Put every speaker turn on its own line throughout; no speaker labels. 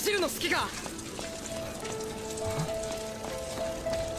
走るの好きか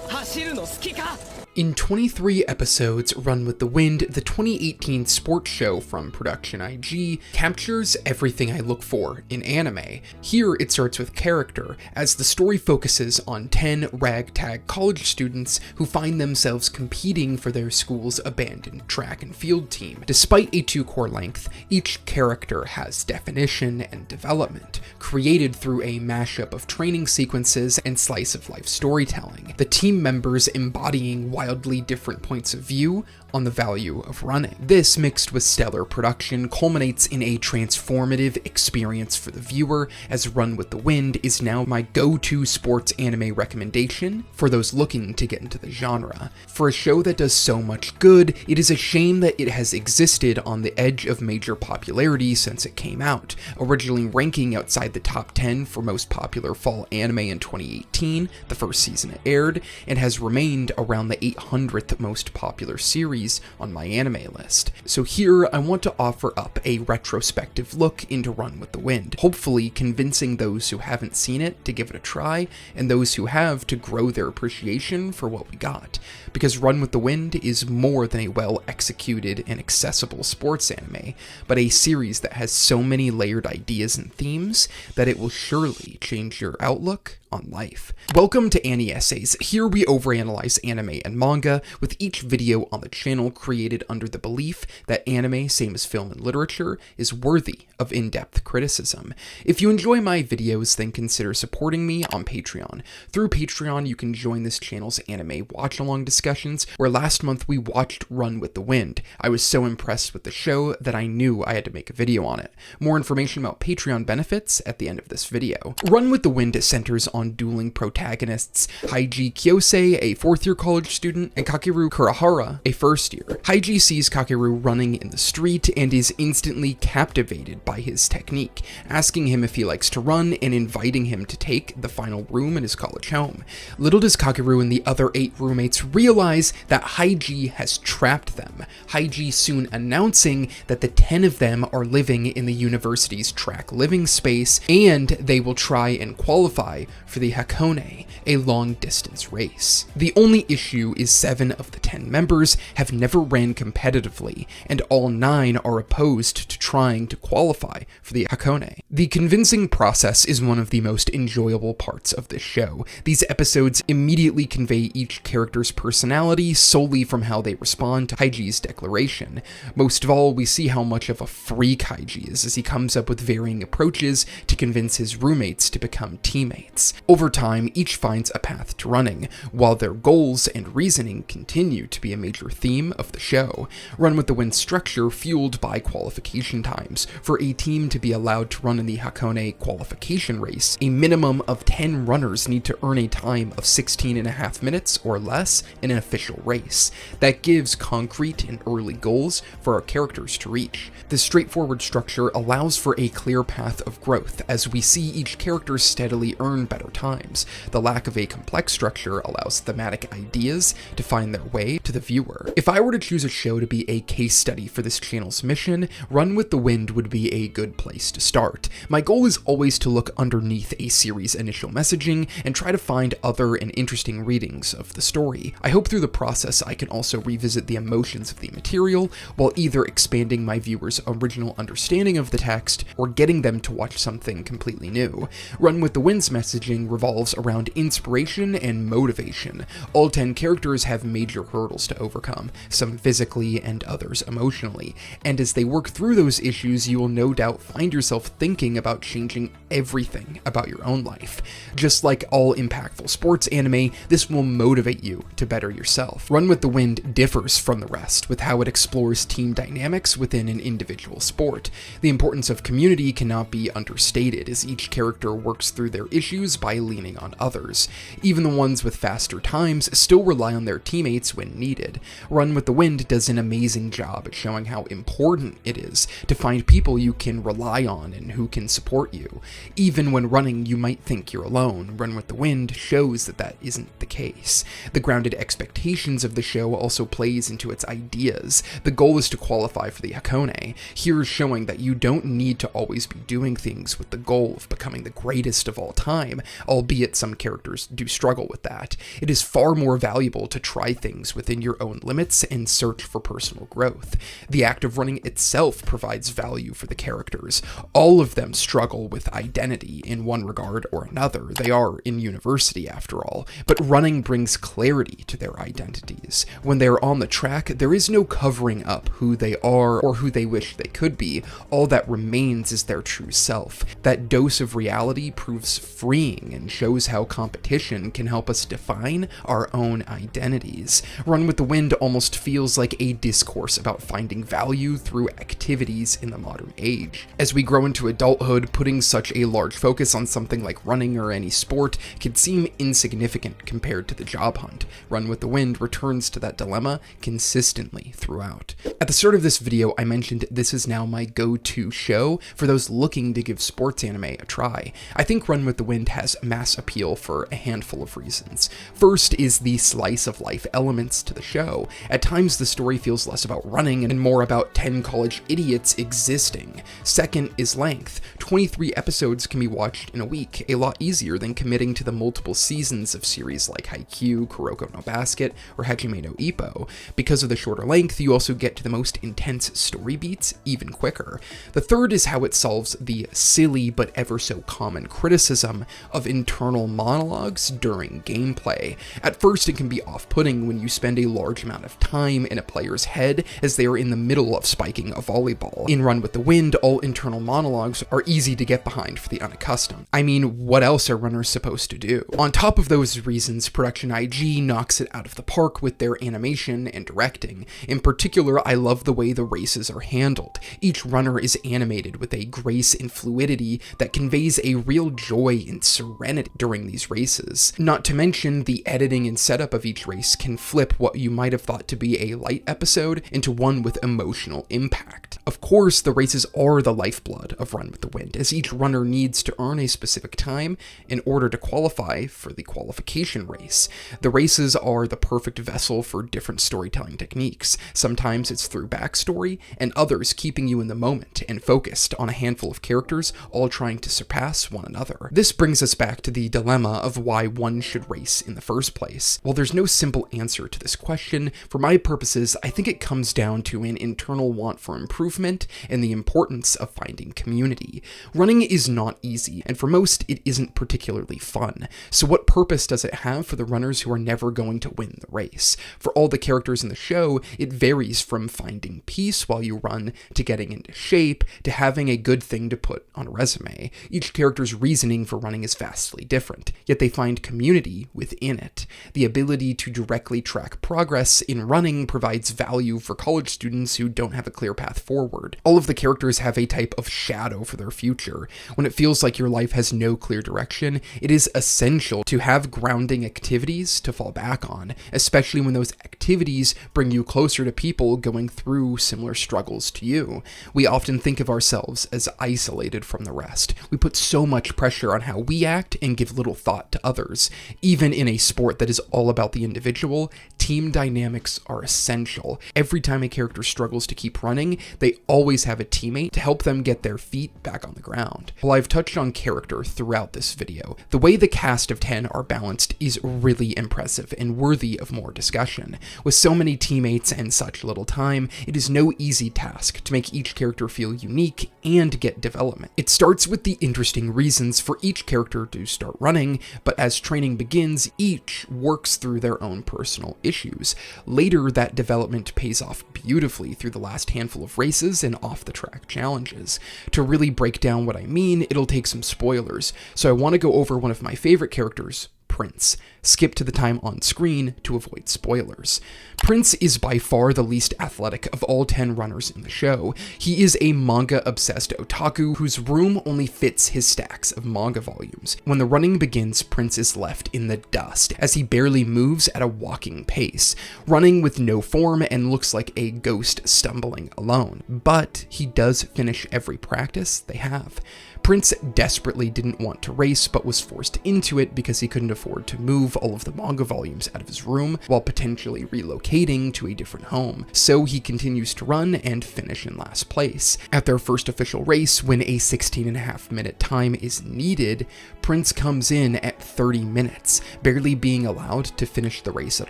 走るの好きか
In 23 episodes, Run with the Wind, the 2018 sports show from Production IG, captures everything I look for in anime. Here it starts with character, as the story focuses on 10 ragtag college students who find themselves competing for their school's abandoned track and field team. Despite a 2-core length, each character has definition and development, created through a mashup of training sequences and slice-of-life storytelling, the team members embodying wildly different points of view on the value of running. This, mixed with stellar production, culminates in a transformative experience for the viewer, as Run with the Wind is now my go-to sports anime recommendation for those looking to get into the genre. For a show that does so much good, it is a shame that it has existed on the edge of major popularity since it came out, originally ranking outside the top 10 for most popular fall anime in 2018, the first season it aired, and has remained around the 800th most popular series on my anime list. So here I want to offer up a retrospective look into Run with the Wind, hopefully convincing those who haven't seen it to give it a try, and those who have to grow their appreciation for what we got. Because Run with the Wind is more than a well-executed and accessible sports anime, but a series that has so many layered ideas and themes that it will surely change your outlook on life. Welcome to Annie Essays. Here we overanalyze anime and manga, with each video on the channel created under the belief that anime, same as film and literature, is worthy of in-depth criticism. If you enjoy my videos, then consider supporting me on Patreon. Through Patreon, you can join this channel's anime watch-along discussions, where last month we watched Run with the Wind. I was so impressed with the show that I knew I had to make a video on it. More information about Patreon benefits at the end of this video. Run with the Wind centers on dueling protagonists Haiji Kiyose, a 4th-year college student, and Kakeru Kurahara, a 1st-year. Haiji sees Kakeru running in the street and is instantly captivated by his technique, asking him if he likes to run and inviting him to take the final room in his college home. Little does Kakeru and the other 8 roommates realize that Haiji has trapped them, Haiji soon announcing that the 10 of them are living in the university's track living space, and they will try and qualify for the Hakone, a long-distance race. The only issue is 7 of the 10 members have never ran competitively, and all 9 are opposed to trying to qualify for the Hakone. The convincing process is one of the most enjoyable parts of this show. These episodes immediately convey each character's personality solely from how they respond to Haiji's declaration. Most of all, we see how much of a freak Haiji is as he comes up with varying approaches to convince his roommates to become teammates. Over time, each finds a path to running, while their goals and reasoning continue to be a major theme of the show. Run with the Wind structure fueled by qualification times. For a team to be allowed to run in the Hakone qualification race, a minimum of 10 runners need to earn a time of 16.5 minutes or less in an official race. That gives concrete and early goals for our characters to reach. This straightforward structure allows for a clear path of growth, as we see each character steadily earn better times. The lack of a complex structure allows thematic ideas to find their way to the viewer. If I were to choose a show to be a case study for this channel's mission, Run with the Wind would be a good place to start. My goal is always to look underneath a series' initial messaging and try to find other and interesting readings of the story. I hope through the process I can also revisit the emotions of the material, while either expanding my viewers' original understanding of the text or getting them to watch something completely new. Run with the Wind's messaging revolves around inspiration and motivation. All 10 characters have major hurdles to overcome, some physically and others emotionally, and as they work through those issues, you will no doubt find yourself thinking about changing everything about your own life. Just like all impactful sports anime, this will motivate you to better yourself. Run with the Wind differs from the rest with how it explores team dynamics within an individual sport. The importance of community cannot be understated, as each character works through their issues by by leaning on others. Even the ones with faster times still rely on their teammates when needed. Run with the Wind does an amazing job at showing how important it is to find people you can rely on and who can support you. Even when running, you might think you're alone. Run with the Wind shows that that isn't the case. The grounded expectations of the show also plays into its ideas. The goal is to qualify for the Hakone. Here is showing that you don't need to always be doing things with the goal of becoming the greatest of all time, albeit some characters do struggle with that. It is far more valuable to try things within your own limits and search for personal growth. The act of running itself provides value for the characters. All of them struggle with identity in one regard or another. They are in university after all, but running brings clarity to their identities. When they are on the track, there is no covering up who they are or who they wish they could be. All that remains is their true self. That dose of reality proves freeing and shows how competition can help us define our own identities. Run with the Wind almost feels like a discourse about finding value through activities in the modern age. As we grow into adulthood, putting such a large focus on something like running or any sport can seem insignificant compared to the job hunt. Run with the Wind returns to that dilemma consistently throughout. At the start of this video, I mentioned this is now my go-to show for those looking to give sports anime a try. I think Run with the Wind has mass appeal for a handful of reasons. First is the slice of life elements to the show. At times, the story feels less about running and more about 10 college idiots existing. Second is length. 23 episodes can be watched in a week, a lot easier than committing to the multiple seasons of series like Haikyuu, Kuroko no Basket, or Hajime no Ippo. Because of the shorter length, you also get to the most intense story beats even quicker. The third is how it solves the silly but ever so common criticism of internal monologues during gameplay. At first, it can be off-putting when you spend a large amount of time in a player's head as they are in the middle of spiking a volleyball. In Run with the Wind, all internal monologues are easy to get behind for the unaccustomed. I mean, what else are runners supposed to do? On top of those reasons, Production IG knocks it out of the park with their animation and directing. In particular, I love the way the races are handled. Each runner is animated with a grace and fluidity that conveys a real joy and serenity during these races. Not to mention, the editing and setup of each race can flip what you might have thought to be a light episode into one with emotional impact. Of course, the races are the lifeblood of Run with the Wind, as each runner needs to earn a specific time in order to qualify for the qualification race. The races are the perfect vessel for different storytelling techniques. Sometimes it's through backstory, and others keeping you in the moment and focused on a handful of characters all trying to surpass one another. This brings us back to the dilemma of why one should race in the first place. While there's no simple answer to this question, for my purposes, I think it comes down to an internal want for improvement and the importance of finding community. Running is not easy, and for most, it isn't particularly fun. So what purpose does it have for the runners who are never going to win the race? For all the characters in the show, it varies from finding peace while you run, to getting into shape, to having a good thing to put on a resume. Each character's reasoning for running is vastly different, yet they find community within it. The ability to directly track progress in running provides value for college students who don't have a clear path forward. All of the characters have a type of shadow for their future. When it feels like your life has no clear direction, it is essential to have grounding activities to fall back on, especially when those activities bring you closer to people going through similar struggles to you. We often think of ourselves as isolated from the rest. We put so much pressure on how we act and give little thought to others. Even in a sport that is all about the individual, team dynamics are essential. Every time a character struggles to keep running, they always have a teammate to help them get their feet back on the ground. While I've touched on character throughout this video, the way the cast of 10 are balanced is really impressive and worthy of more discussion. With so many teammates and such little time, it is no easy task to make each character feel unique and get development. It starts with the interesting reasons for each character to start running, but as training begins, each works through their own personal issues. Later, that development pays off beautifully through the last handful of races and off-the-track challenges. To really break down what I mean, it'll take some spoilers, so I want to go over one of my favorite characters, Prince. skip to the time on screen to avoid spoilers. Prince is by far the least athletic of all 10 runners in the show. He is a manga-obsessed otaku whose room only fits his stacks of manga volumes. When the running begins, Prince is left in the dust, as he barely moves at a walking pace, running with no form and looks like a ghost stumbling alone. But he does finish every practice they have. Prince desperately didn't want to race, but was forced into it because he couldn't afford to move all of the manga volumes out of his room while potentially relocating to a different home. So he continues to run and finish in last place. At their first official race, when a 16.5-minute time is needed, Prince comes in at 30 minutes, barely being allowed to finish the race at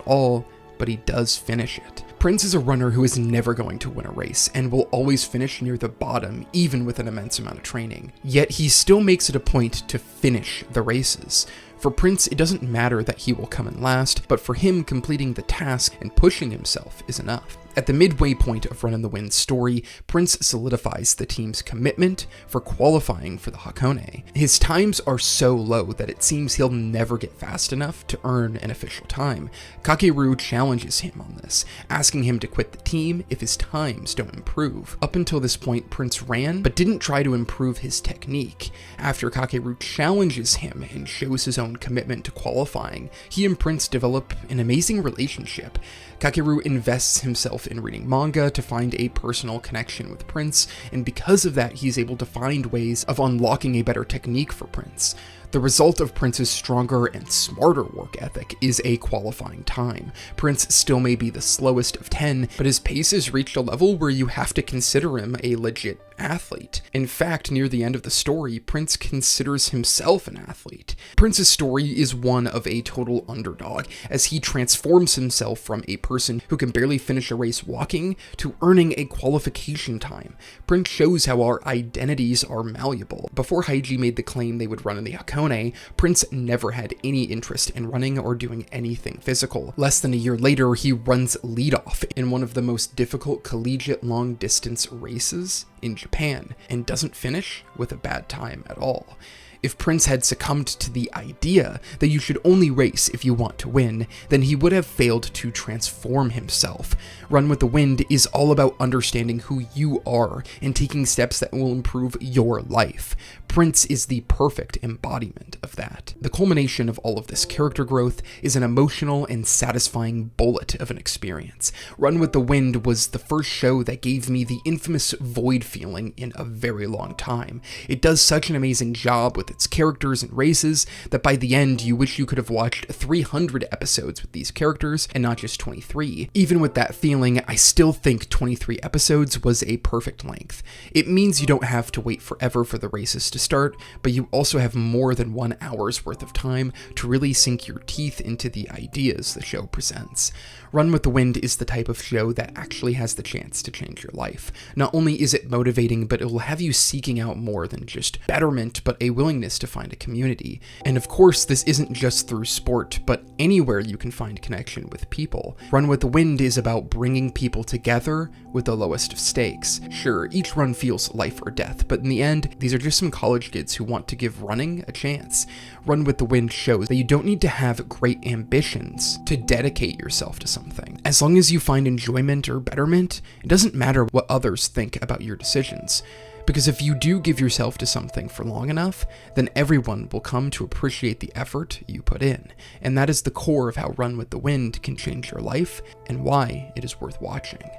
all, but he does finish it. Prince is a runner who is never going to win a race and will always finish near the bottom, even with an immense amount of training. Yet he still makes it a point to finish the races. For Prince, it doesn't matter that he will come in last, but for him, completing the task and pushing himself is enough. At the midway point of Run in the Wind's story, Prince solidifies the team's commitment for qualifying for the Hakone. His times are so low that it seems he'll never get fast enough to earn an official time. Kakeru challenges him on this, asking him to quit the team if his times don't improve. Up until this point, Prince ran, but didn't try to improve his technique. After Kakeru challenges him and shows his own commitment to qualifying, he and Prince develop an amazing relationship. Kakeru invests himself in reading manga to find a personal connection with Prince, and because of that, he's able to find ways of unlocking a better technique for Prince. The result of Prince's stronger and smarter work ethic is a qualifying time. Prince still may be the slowest of 10, but his pace has reached a level where you have to consider him a legit athlete. In fact, near the end of the story, Prince considers himself an athlete. Prince's story is one of a total underdog, as he transforms himself from a person who can barely finish a race walking to earning a qualification time. Prince shows how our identities are malleable. Before Haiji made the claim they would run in the Hakone, Prince never had any interest in running or doing anything physical. Less than a year later, he runs leadoff in one of the most difficult collegiate long-distance races in Japan, and doesn't finish with a bad time at all. If Prince had succumbed to the idea that you should only race if you want to win, then he would have failed to transform himself. Run with the Wind is all about understanding who you are and taking steps that will improve your life. Prince is the perfect embodiment of that. The culmination of all of this character growth is an emotional and satisfying bullet of an experience. Run with the Wind was the first show that gave me the infamous void feeling in a very long time. It does such an amazing job with its characters and races that by the end you wish you could have watched 300 episodes with these characters and not just 23. Even with that feeling, I still think 23 episodes was a perfect length. It means you don't have to wait forever for the races to start, but you also have more than 1 hour's worth of time to really sink your teeth into the ideas the show presents. Run with the Wind is the type of show that actually has the chance to change your life. Not only is it motivating, but it will have you seeking out more than just betterment, but a willingness to find a community. And of course, this isn't just through sport, but anywhere you can find connection with people. Run with the Wind is about bringing people together with the lowest of stakes. Sure, each run feels life or death, but in the end, these are just some college kids who want to give running a chance. Run with the Wind shows that you don't need to have great ambitions to dedicate yourself to something. As long as you find enjoyment or betterment, it doesn't matter what others think about your decisions. Because if you do give yourself to something for long enough, then everyone will come to appreciate the effort you put in. And that is the core of how Run with the Wind can change your life and why it is worth watching.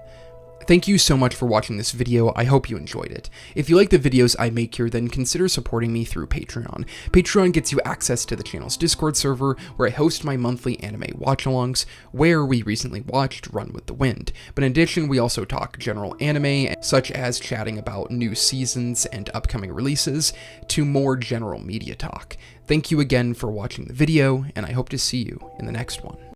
Thank you so much for watching this video. I hope you enjoyed it. If you like the videos I make here, then consider supporting me through Patreon. Patreon gets you access to the channel's Discord server, where I host my monthly anime watch-alongs, where we recently watched Run with the Wind. But in addition, we also talk general anime, such as chatting about new seasons and upcoming releases, to more general media talk. Thank you again for watching the video, and I hope to see you in the next one.